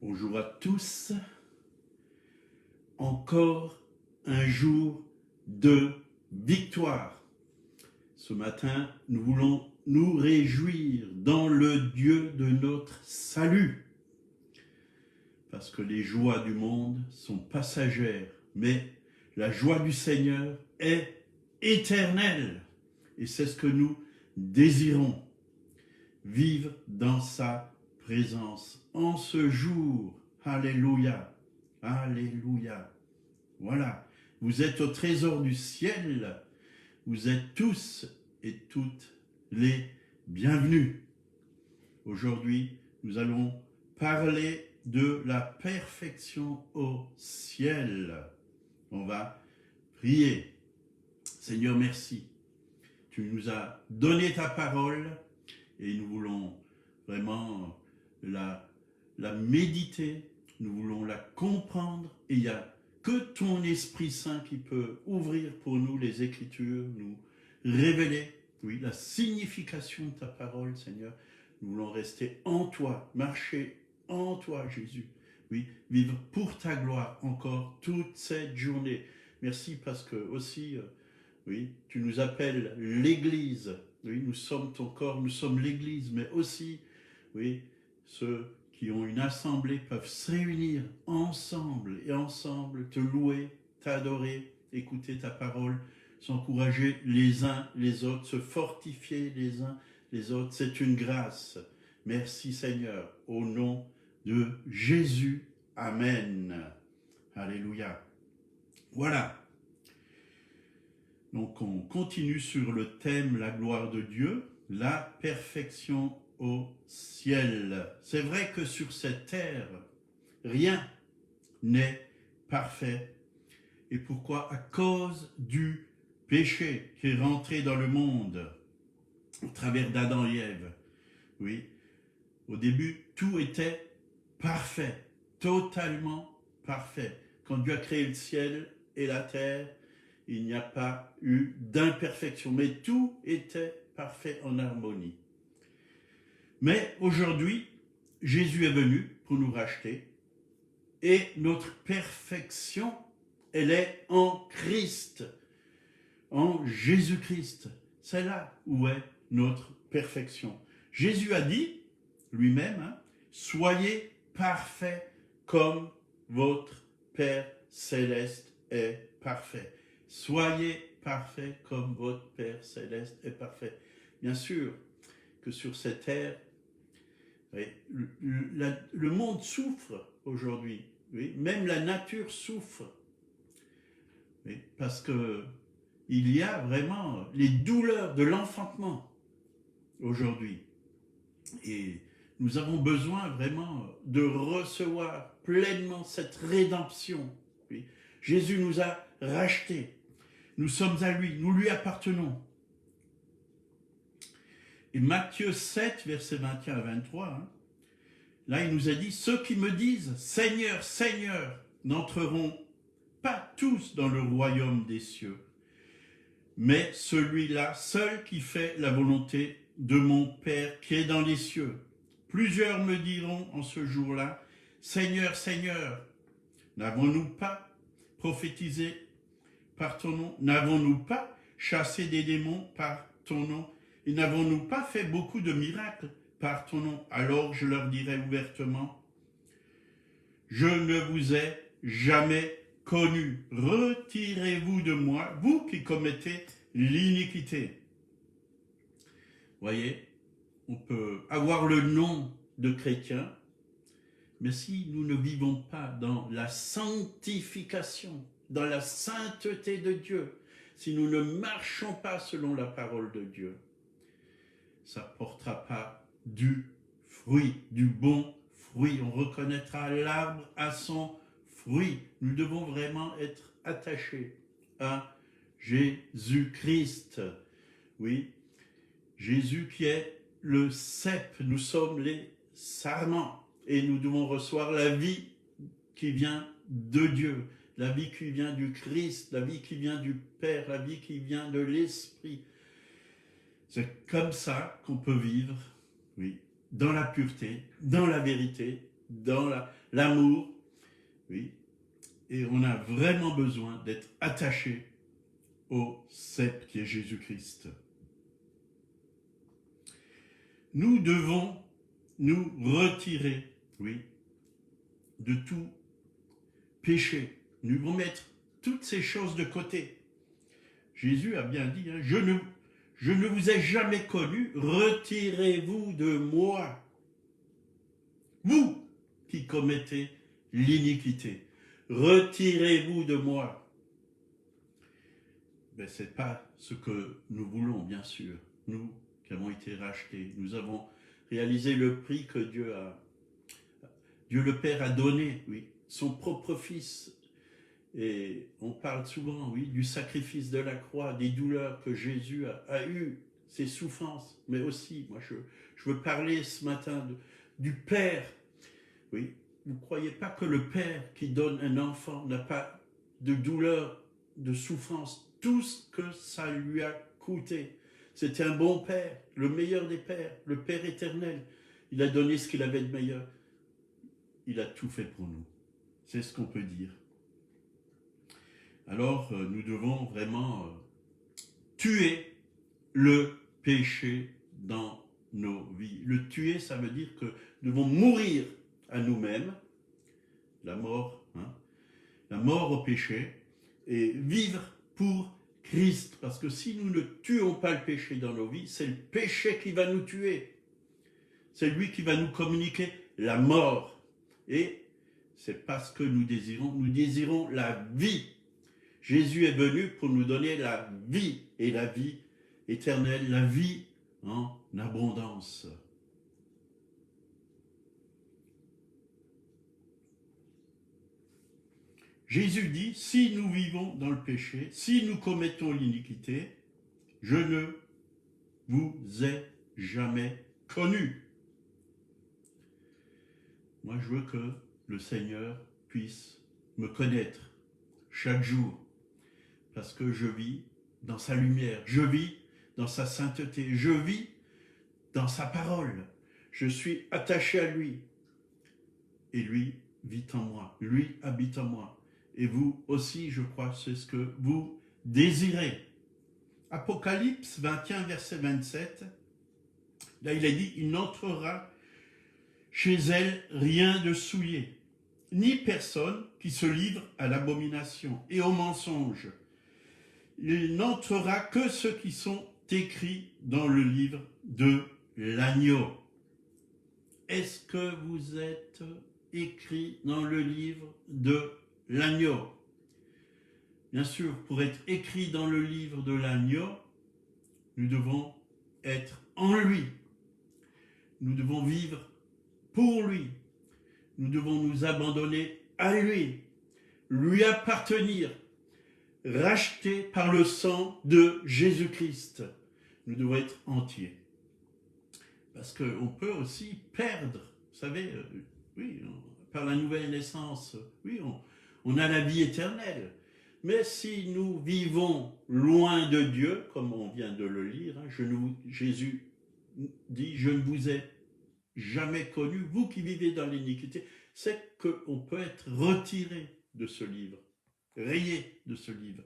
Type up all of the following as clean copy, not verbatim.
Bonjour à tous. Encore un jour de victoire. Ce matin, nous voulons nous réjouir dans le Dieu de notre salut. Parce que les joies du monde sont passagères, mais la joie du Seigneur est éternelle. Et c'est ce que nous désirons. Vivre dans sa présence en ce jour. Alléluia. Alléluia. Voilà. Vous êtes au trésor du ciel. Vous êtes tous et toutes les bienvenus. Aujourd'hui, nous allons parler de la perfection au ciel. On va prier. Seigneur, merci. Tu nous as donné ta parole et nous voulons vraiment la méditer, nous voulons la comprendre, et il n'y a que ton Esprit Saint qui peut ouvrir pour nous les Écritures, nous révéler, oui, la signification de ta parole, Seigneur. Nous voulons rester en toi, marcher en toi, Jésus. Oui, vivre pour ta gloire encore toute cette journée. Merci parce que aussi, oui, tu nous appelles l'Église. Oui, nous sommes ton corps, nous sommes l'Église, mais aussi, oui, ceux qui ont une assemblée peuvent se réunir ensemble et ensemble te louer, t'adorer, écouter ta parole, s'encourager les uns les autres, se fortifier les uns les autres. C'est une grâce. Merci Seigneur, au nom de Jésus. Amen. Alléluia. Voilà. Donc on continue sur le thème la gloire de Dieu, la perfection au ciel. C'est vrai que sur cette terre, rien n'est parfait. Et pourquoi? À cause du péché qui est rentré dans le monde au travers d'Adam et Ève. Oui, au début, tout était parfait, totalement parfait. Quand Dieu a créé le ciel et la terre, il n'y a pas eu d'imperfection, mais tout était parfait en harmonie. Mais aujourd'hui, Jésus est venu pour nous racheter et notre perfection, elle est en Christ, en Jésus-Christ. C'est là où est notre perfection. Jésus a dit lui-même, soyez parfaits comme votre Père céleste est parfait. Soyez parfaits comme votre Père céleste est parfait. Bien sûr que sur cette terre, oui, le monde souffre aujourd'hui. Oui, même la nature souffre. Oui, parce que il y a vraiment les douleurs de l'enfantement aujourd'hui. Et nous avons besoin vraiment de recevoir pleinement cette rédemption. Oui. Jésus nous a rachetés. Nous sommes à lui, nous lui appartenons. Et Matthieu 7, versets 21 à 23, là il nous a dit, ceux qui me disent Seigneur, Seigneur, n'entreront pas tous dans le royaume des cieux, mais celui-là seul qui fait la volonté de mon Père qui est dans les cieux. Plusieurs me diront en ce jour-là, Seigneur, Seigneur, n'avons-nous pas prophétisé par ton nom? N'avons-nous pas chassé des démons par ton nom? Et n'avons-nous pas fait beaucoup de miracles par ton nom? Alors je leur dirai ouvertement, je ne vous ai jamais connu. Retirez-vous de moi, vous qui commettez l'iniquité. Voyez, on peut avoir le nom de chrétien, mais si nous ne vivons pas dans la sanctification, dans la sainteté de Dieu, si nous ne marchons pas selon la parole de Dieu, ça ne portera pas du fruit, du bon fruit. On reconnaîtra l'arbre à son fruit. Nous devons vraiment être attachés à Jésus-Christ. Oui, Jésus qui est le cep, nous sommes les sarments et nous devons recevoir la vie qui vient de Dieu, la vie qui vient du Christ, la vie qui vient du Père, la vie qui vient de l'Esprit. C'est comme ça qu'on peut vivre, oui, dans la pureté, dans la vérité dans l'amour. Oui. Et on a vraiment besoin d'être attaché au cep qui est Jésus-Christ. Nous devons nous retirer, oui, de tout péché. Nous devons mettre toutes ces choses de côté. Jésus a bien dit, hein, je ne vous ai jamais connu, retirez-vous de moi. Vous qui commettez l'iniquité, retirez-vous de moi. Mais ce n'est pas ce que nous voulons, bien sûr. Nous qui avons été rachetés, nous avons réalisé le prix que Dieu le Père a donné, oui, son propre Fils. Et on parle souvent, oui, du sacrifice de la croix, des douleurs que Jésus a eues, ses souffrances, mais aussi, moi je veux parler ce matin du Père. Oui, vous ne croyez pas que le Père qui donne un enfant n'a pas de douleur, de souffrance, tout ce que ça lui a coûté. C'était un bon Père, le meilleur des pères, le Père éternel. Il a donné ce qu'il avait de meilleur. Il a tout fait pour nous. C'est ce qu'on peut dire. Alors, nous devons vraiment tuer le péché dans nos vies. Le tuer, ça veut dire que nous devons mourir à nous-mêmes, la mort au péché, et vivre pour Christ. Parce que si nous ne tuons pas le péché dans nos vies, c'est le péché qui va nous tuer. C'est lui qui va nous communiquer la mort. Et c'est parce que nous désirons la vie. Jésus est venu pour nous donner la vie, et la vie éternelle, la vie en abondance. Jésus dit, si nous vivons dans le péché, si nous commettons l'iniquité, je ne vous ai jamais connu. Moi, je veux que le Seigneur puisse me connaître chaque jour, parce que je vis dans sa lumière, je vis dans sa sainteté, je vis dans sa parole, je suis attaché à lui, et lui vit en moi, lui habite en moi, et vous aussi, je crois, c'est ce que vous désirez. Apocalypse 21, verset 27, là il est dit, il n'entrera chez elle rien de souillé, ni personne qui se livre à l'abomination et au mensonge. Il n'entrera que ceux qui sont écrits dans le livre de l'agneau. Est-ce que vous êtes écrit dans le livre de l'agneau? Bien sûr, pour être écrit dans le livre de l'agneau, nous devons être en lui. Nous devons vivre pour lui. Nous devons nous abandonner à lui, lui appartenir, rachetés par le sang de Jésus-Christ. Nous devons être entiers. Parce qu'on peut aussi perdre, vous savez, oui, par la nouvelle naissance, oui, on a la vie éternelle. Mais si nous vivons loin de Dieu, comme on vient de le lire, Jésus dit, je ne vous ai jamais connu, vous qui vivez dans l'iniquité, c'est qu'on peut être retiré de ce livre, rayé de ce livre.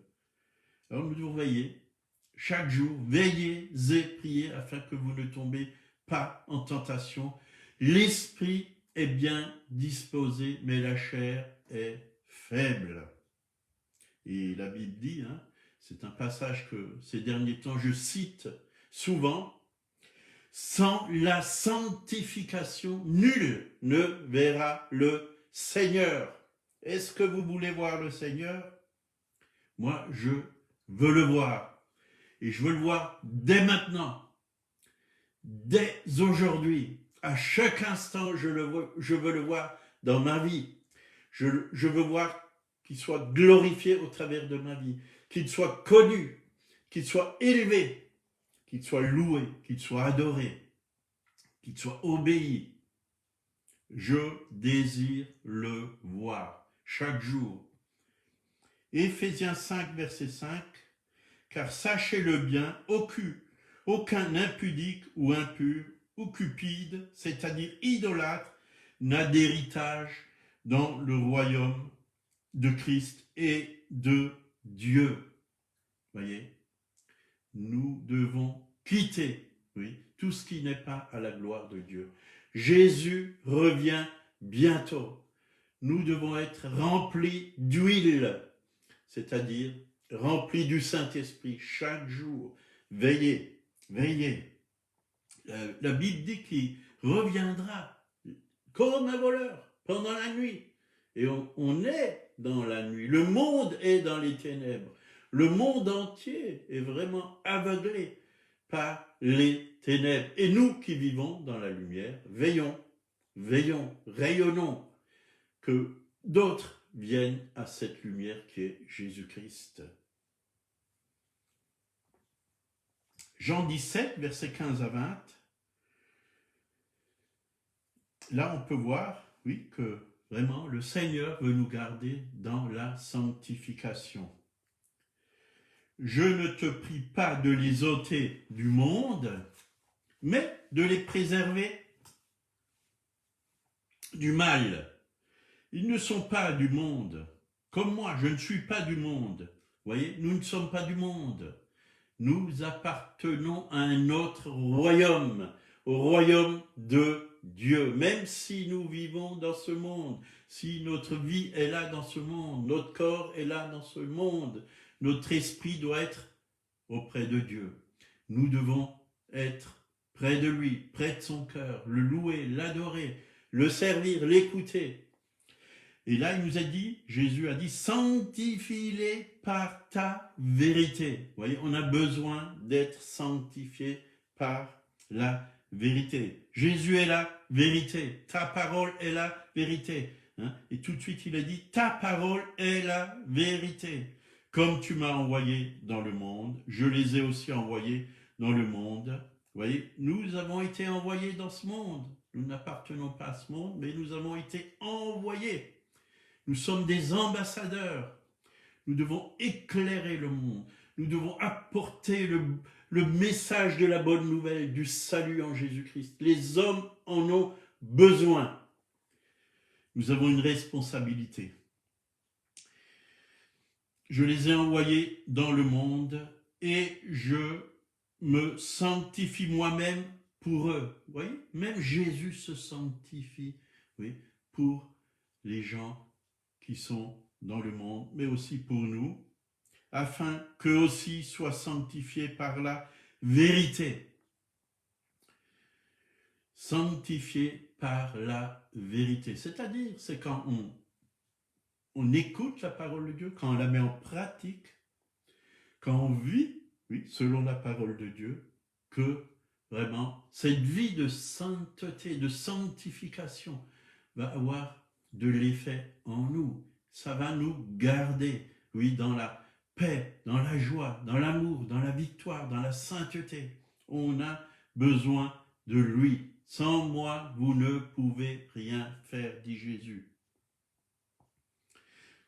Alors nous devons veiller, chaque jour, veillez et priez afin que vous ne tombez pas en tentation. L'esprit est bien disposé, mais la chair est faible. Et la Bible dit, c'est un passage que ces derniers temps je cite souvent, sans la sanctification, nul ne verra le Seigneur. Est-ce que vous voulez voir le Seigneur? Moi, je veux le voir. Et je veux le voir dès maintenant, dès aujourd'hui. À chaque instant, je veux le voir dans ma vie. Je veux voir qu'il soit glorifié au travers de ma vie, qu'il soit connu, qu'il soit élevé, qu'il soit loué, qu'il soit adoré, qu'il soit obéi. Je désire le voir chaque jour. Éphésiens 5, verset 5, car sachez-le bien, aucun impudique ou impur ou cupide, c'est-à-dire idolâtre, n'a d'héritage dans le royaume de Christ et de Dieu. Voyez, nous devons quitter, oui, tout ce qui n'est pas à la gloire de Dieu. Jésus revient bientôt. Nous devons être remplis d'huile, c'est-à-dire remplis du Saint-Esprit chaque jour. Veillez, veillez. La Bible dit qu'il reviendra comme un voleur pendant la nuit. Et on est dans la nuit. Le monde est dans les ténèbres. Le monde entier est vraiment aveuglé par les ténèbres. Et nous qui vivons dans la lumière, veillons, veillons, rayonnons, que d'autres viennent à cette lumière qui est Jésus-Christ. Jean 17, versets 15 à 20. Là, on peut voir, oui, que vraiment, le Seigneur veut nous garder dans la sanctification. Je ne te prie pas de les ôter du monde, mais de les préserver du mal. Ils ne sont pas du monde. Comme moi, je ne suis pas du monde. Vous voyez, nous ne sommes pas du monde. Nous appartenons à un autre royaume, au royaume de Dieu. Même si nous vivons dans ce monde, si notre vie est là dans ce monde, notre corps est là dans ce monde, notre esprit doit être auprès de Dieu. Nous devons être près de lui, près de son cœur, le louer, l'adorer, le servir, l'écouter. Et là, il nous a dit, Jésus a dit, sanctifie-les par ta vérité. Vous voyez, on a besoin d'être sanctifié par la vérité. Jésus est la vérité. Ta parole est la vérité. Et tout de suite, il a dit, ta parole est la vérité. Comme tu m'as envoyé dans le monde, je les ai aussi envoyés dans le monde. Vous voyez, nous avons été envoyés dans ce monde. Nous n'appartenons pas à ce monde, mais nous avons été envoyés. Nous sommes des ambassadeurs. Nous devons éclairer le monde. Nous devons apporter le message de la bonne nouvelle, du salut en Jésus-Christ. Les hommes en ont besoin. Nous avons une responsabilité. Je les ai envoyés dans le monde et je me sanctifie moi-même pour eux. Vous voyez, même Jésus se sanctifie, oui, pour les gens qui sont dans le monde, mais aussi pour nous, afin qu'eux aussi soient sanctifiés par la vérité. Sanctifiés par la vérité. C'est-à-dire, c'est quand on écoute la parole de Dieu, quand on la met en pratique, quand on vit, oui, selon la parole de Dieu, que vraiment, cette vie de sainteté, de sanctification va avoir de l'effet en nous. Ça va nous garder, oui, dans la paix, dans la joie, dans l'amour, dans la victoire, dans la sainteté. On a besoin de lui. Sans moi, vous ne pouvez rien faire, dit Jésus.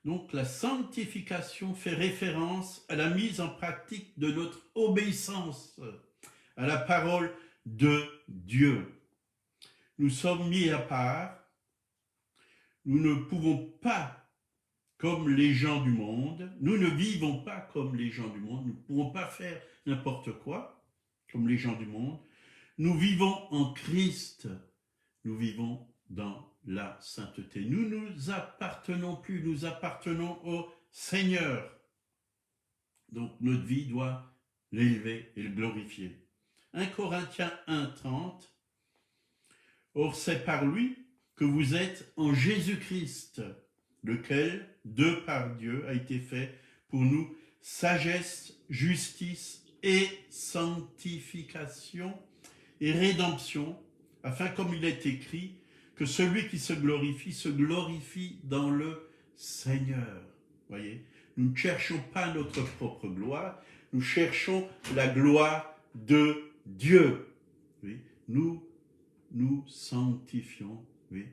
Donc la sanctification fait référence à la mise en pratique de notre obéissance à la parole de Dieu. Nous sommes mis à part. Nous ne pouvons pas, comme les gens du monde, nous ne vivons pas comme les gens du monde, nous ne pouvons pas faire n'importe quoi, comme les gens du monde. Nous vivons en Christ, nous vivons dans la sainteté. Nous ne nous appartenons plus, nous appartenons au Seigneur. Donc notre vie doit l'élever et le glorifier. 1 Corinthiens 1:30. Or c'est par lui que vous êtes en Jésus-Christ, lequel, de par Dieu, a été fait pour nous sagesse, justice et sanctification et rédemption, afin, comme il est écrit, que celui qui se glorifie dans le Seigneur. Voyez, nous ne cherchons pas notre propre gloire, nous cherchons la gloire de Dieu. Oui, nous nous sanctifions, oui,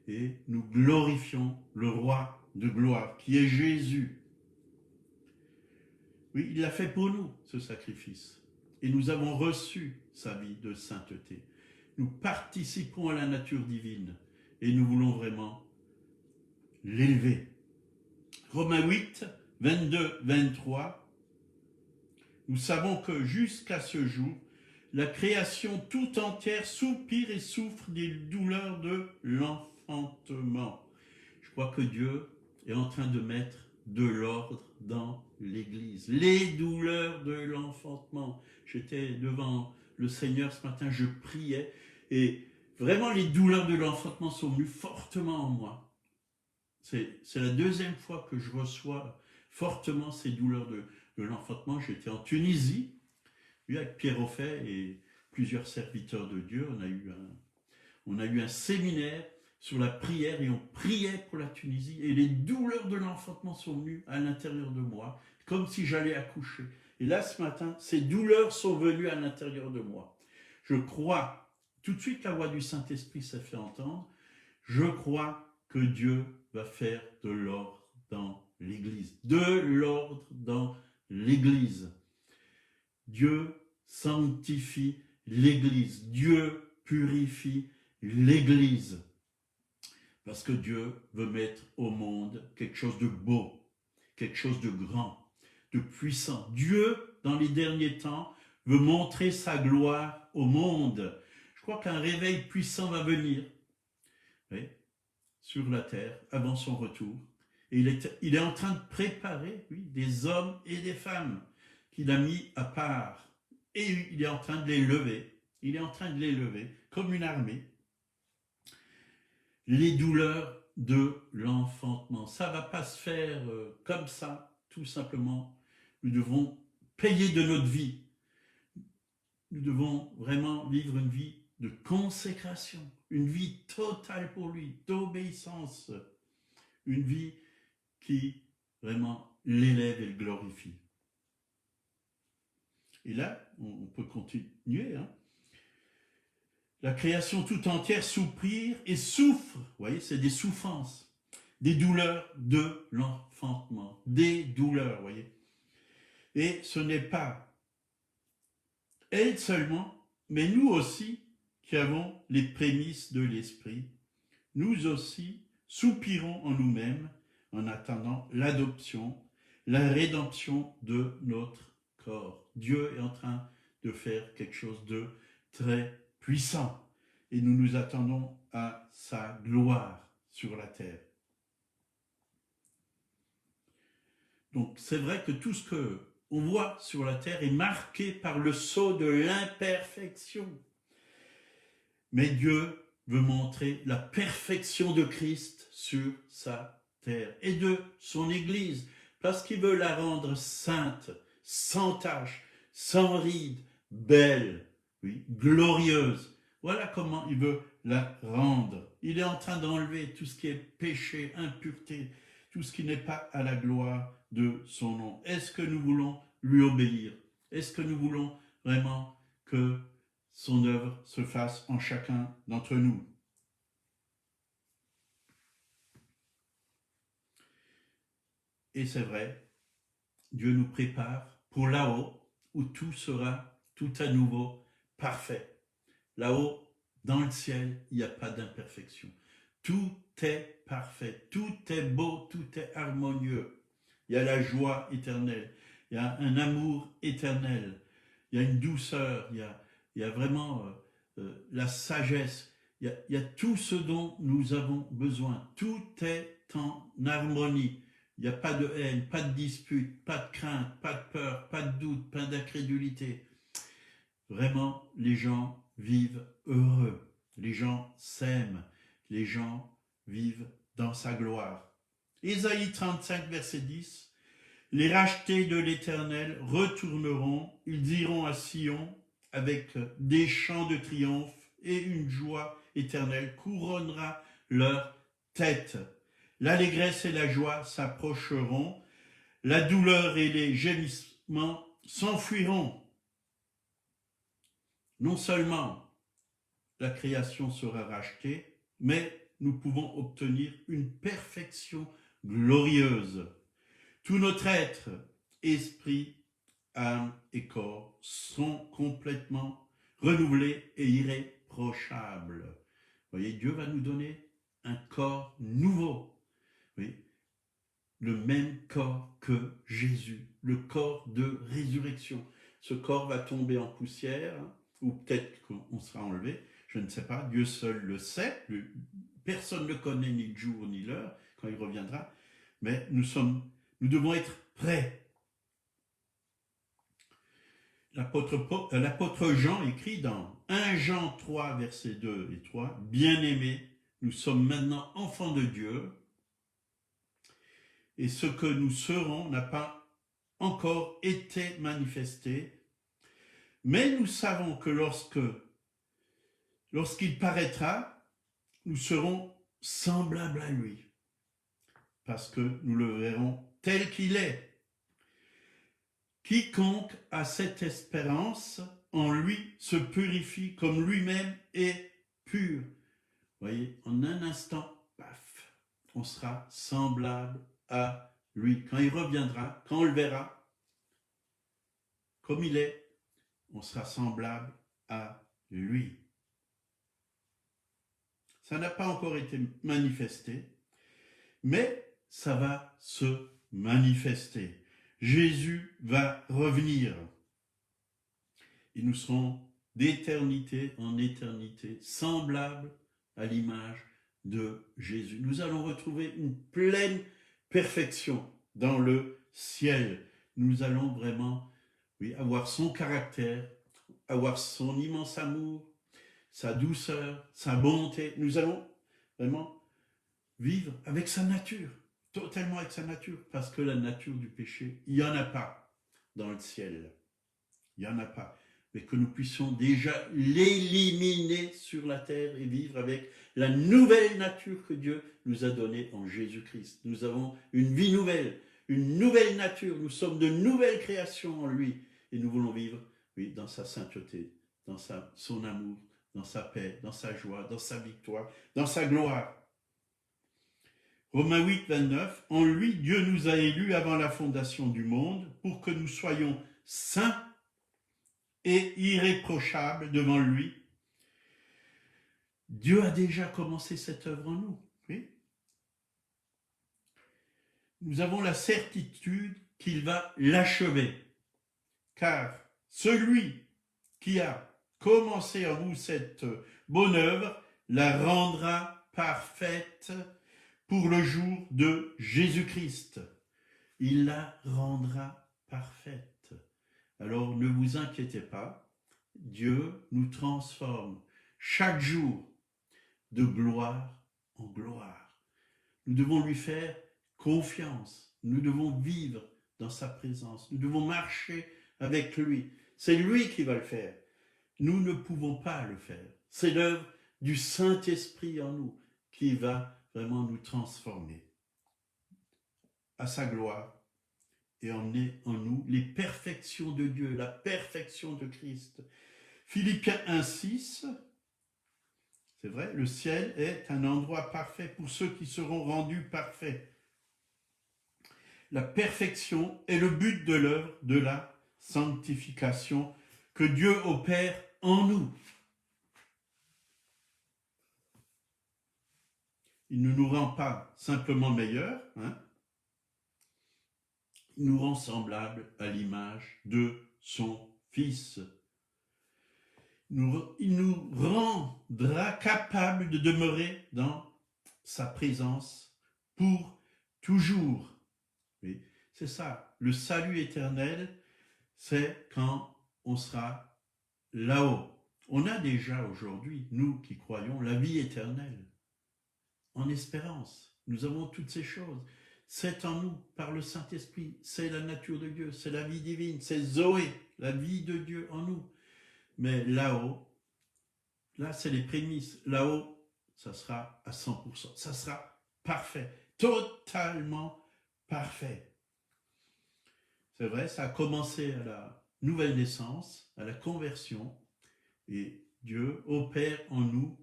et nous glorifions le roi de gloire, qui est Jésus. Oui, il l'a fait pour nous, ce sacrifice. Et nous avons reçu sa vie de sainteté. Nous participons à la nature divine. et nous voulons vraiment l'élever. Romains 8, 22, 23. Nous savons que jusqu'à ce jour, la création tout entière soupire et souffre des douleurs de l'enfantement. Je crois que Dieu est en train de mettre de l'ordre dans l'Église. Les douleurs de l'enfantement. J'étais devant le Seigneur ce matin, je priais et vraiment les douleurs de l'enfantement sont venues fortement en moi. C'est la deuxième fois que je reçois fortement ces douleurs de l'enfantement. J'étais en Tunisie, avec Pierre Offet et plusieurs serviteurs de Dieu. On a eu un séminaire sur la prière et on priait pour la Tunisie. Et les douleurs de l'enfantement sont venues à l'intérieur de moi, comme si j'allais accoucher. Et là, ce matin, ces douleurs sont venues à l'intérieur de moi. Je crois, tout de suite la voix du Saint-Esprit s'est fait entendre, je crois que Dieu va faire de l'ordre dans l'Église. De l'ordre dans l'Église. Dieu sanctifie l'Église. Dieu purifie l'Église. Parce que Dieu veut mettre au monde quelque chose de beau, quelque chose de grand, de puissant. Dieu, dans les derniers temps, veut montrer sa gloire au monde. Je crois qu'un réveil puissant va venir. Oui, sur la terre avant son retour. Et il est en train de préparer des hommes et des femmes qu'il a mis à part. Et il est en train de les lever. Il est en train de les lever comme une armée. Les douleurs de l'enfantement. Ça ne va pas se faire comme ça, tout simplement. Nous devons payer de notre vie. Nous devons vraiment vivre une vie de consécration, une vie totale pour lui, d'obéissance, une vie qui vraiment l'élève et le glorifie. Et là, on peut continuer. La création tout entière soupire et souffre. Vous voyez, c'est des souffrances, des douleurs de l'enfantement, des douleurs, vous voyez. Et ce n'est pas elle seulement, mais nous aussi, qui avons les prémices de l'Esprit, nous aussi soupirons en nous-mêmes en attendant l'adoption, la rédemption de notre corps. Dieu est en train de faire quelque chose de très puissant et nous nous attendons à sa gloire sur la terre. Donc c'est vrai que tout ce que on voit sur la terre est marqué par le sceau de l'imperfection. Mais Dieu veut montrer la perfection de Christ sur sa terre et de son Église, parce qu'il veut la rendre sainte, sans tache, sans ride, belle, glorieuse. Voilà comment il veut la rendre. Il est en train d'enlever tout ce qui est péché, impureté, tout ce qui n'est pas à la gloire de son nom. Est-ce que nous voulons lui obéir? Est-ce que nous voulons vraiment que son œuvre se fasse en chacun d'entre nous? Et c'est vrai, Dieu nous prépare pour là-haut, où tout sera tout à nouveau parfait. Là-haut, dans le ciel, il n'y a pas d'imperfection. Tout est parfait, tout est beau, tout est harmonieux. Il y a la joie éternelle, il y a un amour éternel, il y a une douceur, il y a vraiment la sagesse, il y a tout ce dont nous avons besoin. Tout est en harmonie. Il n'y a pas de haine, pas de dispute, pas de crainte, pas de peur, pas de doute, pas d'incrédulité. Vraiment, les gens vivent heureux, les gens s'aiment, les gens vivent dans sa gloire. Ésaïe 35, verset 10, « Les rachetés de l'Éternel retourneront, ils iront à Sion avec des chants de triomphe et une joie éternelle couronnera leur tête. L'allégresse et la joie s'approcheront, la douleur et les gémissements s'enfuiront. » Non seulement la création sera rachetée, mais nous pouvons obtenir une perfection glorieuse. Tout notre être, esprit, âme et corps sont complètement renouvelés et irréprochables. Vous voyez, Dieu va nous donner un corps nouveau. Oui, le même corps que Jésus, le corps de résurrection. Ce corps va tomber en poussière, hein, ou peut-être qu'on sera enlevé, je ne sais pas, Dieu seul le sait, personne ne connaît ni le jour ni l'heure quand il reviendra, mais nous devons être prêts. L'apôtre Jean écrit dans 1 Jean 3, versets 2 et 3, « Bien-aimés, nous sommes maintenant enfants de Dieu, et ce que nous serons n'a pas encore été manifesté, mais nous savons que lorsqu'il paraîtra, nous serons semblables à lui, parce que nous le verrons tel qu'il est. Quiconque a cette espérance en lui se purifie comme lui-même est pur. » Vous voyez, en un instant, paf, on sera semblable à lui. Quand il reviendra, quand on le verra, comme il est, on sera semblable à lui. Ça n'a pas encore été manifesté, mais ça va se manifester. Jésus va revenir et nous serons d'éternité en éternité semblables à l'image de Jésus. Nous allons retrouver une pleine perfection dans le ciel. Nous allons vraiment, oui, avoir son caractère, avoir son immense amour, sa douceur, sa bonté. Nous allons vraiment vivre avec sa nature, totalement avec sa nature, parce que la nature du péché, il n'y en a pas dans le ciel. Il n'y en a pas. Mais que nous puissions déjà l'éliminer sur la terre et vivre avec la nouvelle nature que Dieu nous a donnée en Jésus-Christ. Nous avons une vie nouvelle, une nouvelle nature. Nous sommes de nouvelles créations en lui. Et nous voulons vivre, oui, dans sa sainteté, dans son amour, dans sa paix, dans sa joie, dans sa victoire, dans sa gloire. Romains 8, 29, « En lui, Dieu nous a élus avant la fondation du monde pour que nous soyons saints et irréprochables devant lui. » Dieu a déjà commencé cette œuvre en nous. Oui. Nous avons la certitude qu'il va l'achever, car celui qui a commencé en vous cette bonne œuvre la rendra parfaite pour le jour de Jésus-Christ. Il la rendra parfaite. Alors ne vous inquiétez pas, Dieu nous transforme chaque jour de gloire en gloire. Nous devons lui faire confiance, nous devons vivre dans sa présence, nous devons marcher avec lui. C'est lui qui va le faire. Nous ne pouvons pas le faire. C'est l'œuvre du Saint-Esprit en nous qui va vraiment nous transformer à sa gloire et emmener en nous les perfections de Dieu, la perfection de Christ. Philippiens 1,6, c'est vrai, le ciel est un endroit parfait pour ceux qui seront rendus parfaits. La perfection est le but de l'œuvre de la sanctification que Dieu opère en nous. Il ne nous rend pas simplement meilleurs, hein. Il nous rend semblables à l'image de son Fils. Il nous rendra capables de demeurer dans sa présence pour toujours. Oui, c'est ça, le salut éternel, c'est quand on sera là-haut. On a déjà aujourd'hui, nous qui croyons, la vie éternelle. En espérance, nous avons toutes ces choses. C'est en nous, par le Saint-Esprit, c'est la nature de Dieu, c'est la vie divine, c'est Zoé, la vie de Dieu en nous. Mais là-haut, là c'est les prémices, là-haut, ça sera à 100%, ça sera parfait, totalement parfait. C'est vrai, ça a commencé à la nouvelle naissance, à la conversion, et Dieu opère en nous.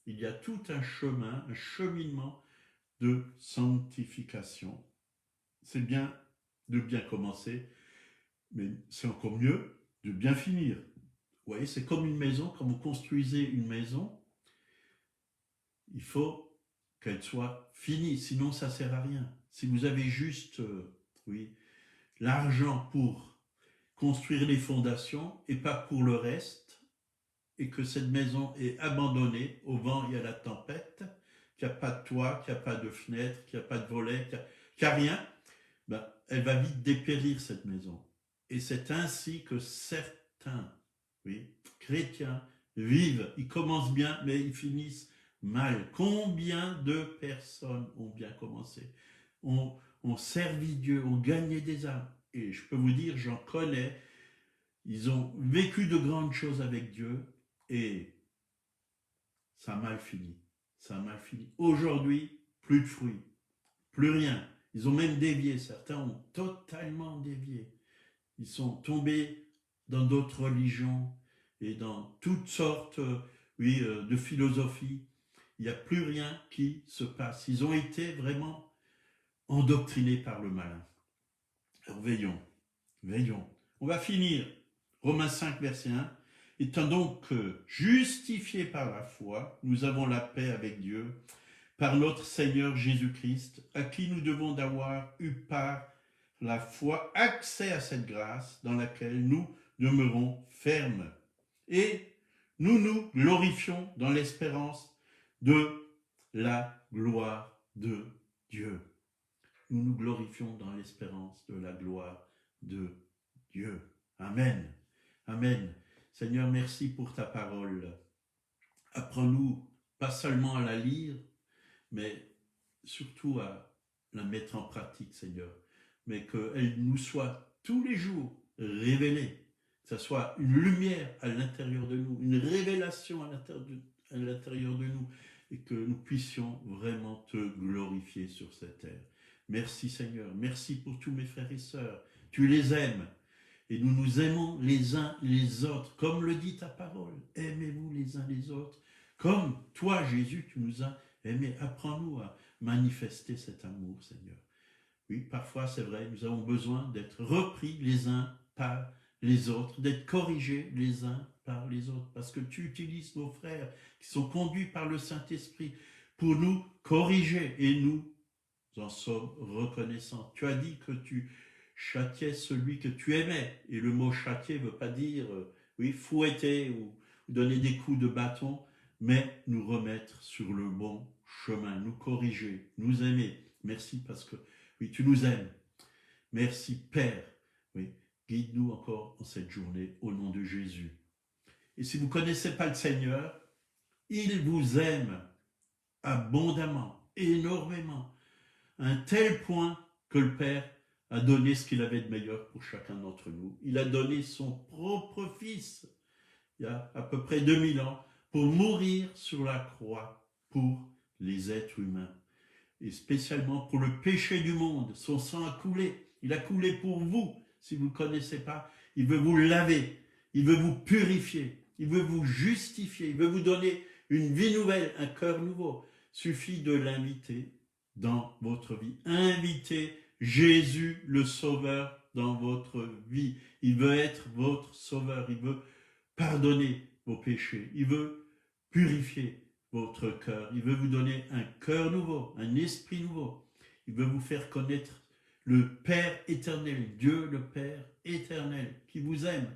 Il y a tout un chemin, un cheminement de sanctification. C'est bien de bien commencer, mais c'est encore mieux de bien finir. Vous voyez, c'est comme une maison, quand vous construisez une maison, il faut qu'elle soit finie, sinon ça ne sert à rien. Si vous avez juste l'argent pour construire les fondations et pas pour le reste, et que cette maison est abandonnée au vent et à la tempête, qu'il n'y a pas de toit, qu'il n'y a pas de fenêtre, qu'il n'y a pas de volet, qu'il n'y a rien, ben, elle va vite dépérir cette maison. Et c'est ainsi que certains chrétiens vivent. Ils commencent bien, mais ils finissent mal. Combien de personnes ont bien commencé, ont servi Dieu, ont gagné des âmes. Et je peux vous dire, j'en connais, ils ont vécu de grandes choses avec Dieu et ça a mal fini. Ça a mal fini. Aujourd'hui, plus de fruits, plus rien. Ils ont même dévié, certains ont totalement dévié. Ils sont tombés dans d'autres religions et dans toutes sortes de philosophies. Il n'y a plus rien qui se passe. Ils ont été vraiment endoctrinés par le malin. Alors veillons, veillons. On va finir Romains 5, verset 1. Étant donc justifiés par la foi, nous avons la paix avec Dieu, par notre Seigneur Jésus-Christ, à qui nous devons d'avoir eu par la foi accès à cette grâce dans laquelle nous demeurons fermes. Et nous nous glorifions dans l'espérance de la gloire de Dieu. Nous nous glorifions dans l'espérance de la gloire de Dieu. Amen. Amen. Seigneur, merci pour ta parole. Apprends-nous pas seulement à la lire, mais surtout à la mettre en pratique, Seigneur. Mais qu'elle nous soit tous les jours révélée, que ce soit une lumière à l'intérieur de nous, une révélation à l'intérieur de nous, et que nous puissions vraiment te glorifier sur cette terre. Merci Seigneur, merci pour tous mes frères et sœurs. Tu les aimes. Et nous nous aimons les uns les autres, comme le dit ta parole. Aimez-vous les uns les autres, comme toi, Jésus, tu nous as aimés. Apprends-nous à manifester cet amour, Seigneur. Oui, parfois, c'est vrai, nous avons besoin d'être repris les uns par les autres, d'être corrigés les uns par les autres, parce que tu utilises nos frères qui sont conduits par le Saint-Esprit pour nous corriger, et nous en sommes reconnaissants. Tu as dit que tu châtiais celui que tu aimais. Et le mot châtier ne veut pas dire fouetter ou donner des coups de bâton, mais nous remettre sur le bon chemin, nous corriger, nous aimer. Merci parce que tu nous aimes. Merci Père. Guide-nous encore en cette journée au nom de Jésus. Et si vous ne connaissez pas le Seigneur, il vous aime abondamment, énormément, à un tel point que le Père a donné ce qu'il avait de meilleur pour chacun d'entre nous. Il a donné son propre Fils, il y a à peu près 2000 ans, pour mourir sur la croix pour les êtres humains. Et spécialement pour le péché du monde. Son sang a coulé. Il a coulé pour vous. Si vous ne le connaissez pas, il veut vous laver. Il veut vous purifier. Il veut vous justifier. Il veut vous donner une vie nouvelle, un cœur nouveau. Suffit de l'inviter dans votre vie. Invitez Jésus le Sauveur dans votre vie. Il veut être votre Sauveur. Il veut pardonner vos péchés. Il veut purifier votre cœur. Il veut vous donner un cœur nouveau, un esprit nouveau. Il veut vous faire connaître le Père éternel, Dieu le Père éternel, qui vous aime,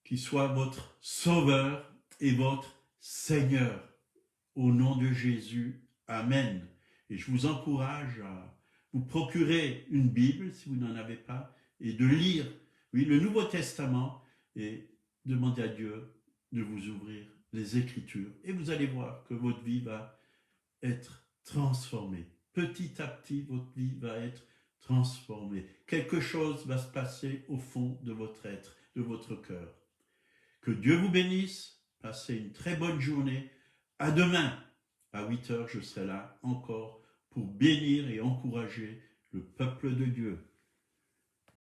qui soit votre Sauveur et votre Seigneur. Au nom de Jésus, Amen. Et je vous encourage à vous procurer une Bible, si vous n'en avez pas, et de lire, le Nouveau Testament, et demander à Dieu de vous ouvrir les Écritures. Et vous allez voir que votre vie va être transformée. Petit à petit, votre vie va être transformée. Quelque chose va se passer au fond de votre être, de votre cœur. Que Dieu vous bénisse. Passez une très bonne journée. À demain, à 8h, je serai là encore pour bénir et encourager le peuple de Dieu.